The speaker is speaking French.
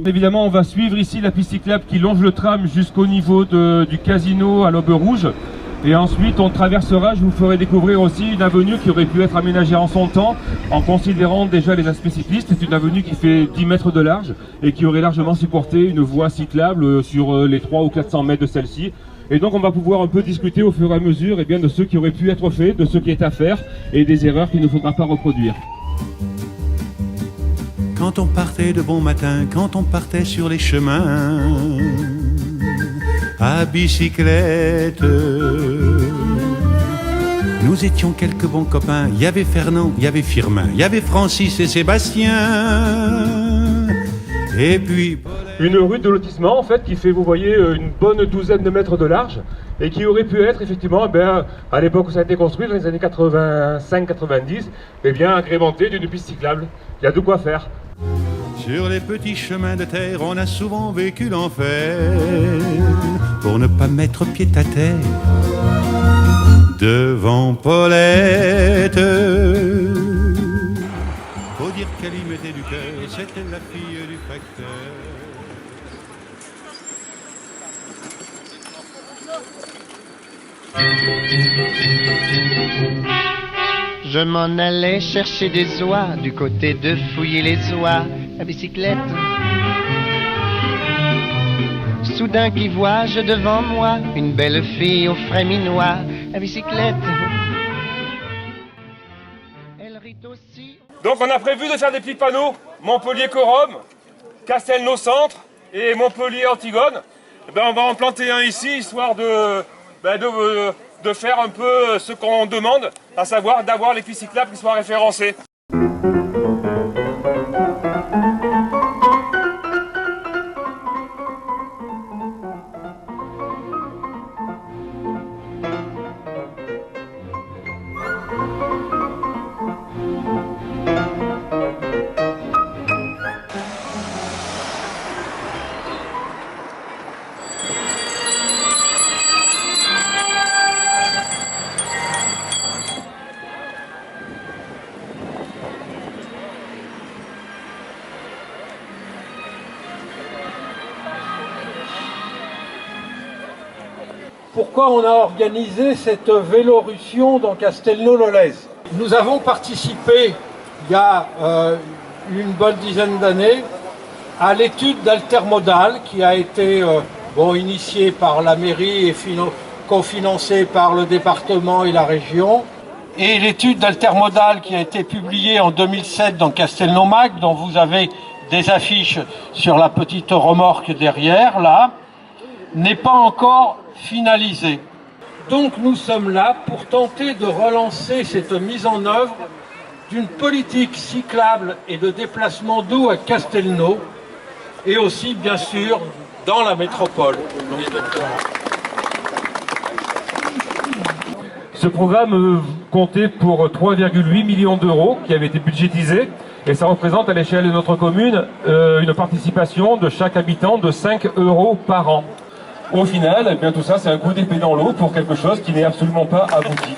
Évidemment, on va suivre ici la piste cyclable qui longe le tram jusqu'au niveau du casino à l'Aube Rouge. Et ensuite, on traversera, je vous ferai découvrir aussi une avenue qui aurait pu être aménagée en son temps, en considérant déjà les aspects cyclistes. C'est une avenue qui fait 10 mètres de large et qui aurait largement supporté une voie cyclable sur les 300 ou 400 mètres de celle-ci. Et donc on va pouvoir un peu discuter au fur et à mesure de ce qui aurait pu être fait, de ce qui est à faire et des erreurs qu'il ne faudra pas reproduire. Quand on partait de bon matin, quand on partait sur les chemins à bicyclette, nous étions quelques bons copains. Il y avait Fernand, il y avait Firmin, il y avait Francis et Sébastien. Et puis une rue de lotissement en fait qui fait, vous voyez, une bonne douzaine de mètres de large et qui aurait pu être effectivement, à l'époque où ça a été construit, dans les années 85-90, agrémentée d'une piste cyclable. Il y a de quoi faire. Sur les petits chemins de terre, on a souvent vécu l'enfer pour ne pas mettre pied à terre devant Paulette. Faut dire qu'elle y mettait du cœur, c'était la fille du facteur. Je m'en allais chercher des oies du côté de fouiller les oies à bicyclette. Soudain qui vois-je devant moi une belle fille au frais minois à bicyclette. Elle rit aussi. Donc on a prévu de faire des petits panneaux Montpellier-Corom, Castelnau-Centre et Montpellier-Antigone. On va en planter un ici histoire de faire un peu ce qu'on demande, à savoir d'avoir les pistes cyclables qui soient référencées. Pourquoi on a organisé cette Vélorussion dans Castelnau-Lolez? Nous avons participé, il y a une bonne dizaine d'années, à l'étude d'altermodal qui a été initiée par la mairie et cofinancée par le département et la région. Et l'étude d'altermodal qui a été publiée en 2007 dans Castelnau-Mac, dont vous avez des affiches sur la petite remorque derrière, là, n'est pas encore finalisé. Donc nous sommes là pour tenter de relancer cette mise en œuvre d'une politique cyclable et de déplacement doux à Castelnau et aussi bien sûr dans la métropole. Ce programme comptait pour 3,8 millions d'euros qui avaient été budgétisés et ça représente à l'échelle de notre commune une participation de chaque habitant de 5 € par an. Au final, tout ça, c'est un coup d'épée dans l'eau pour quelque chose qui n'est absolument pas abouti.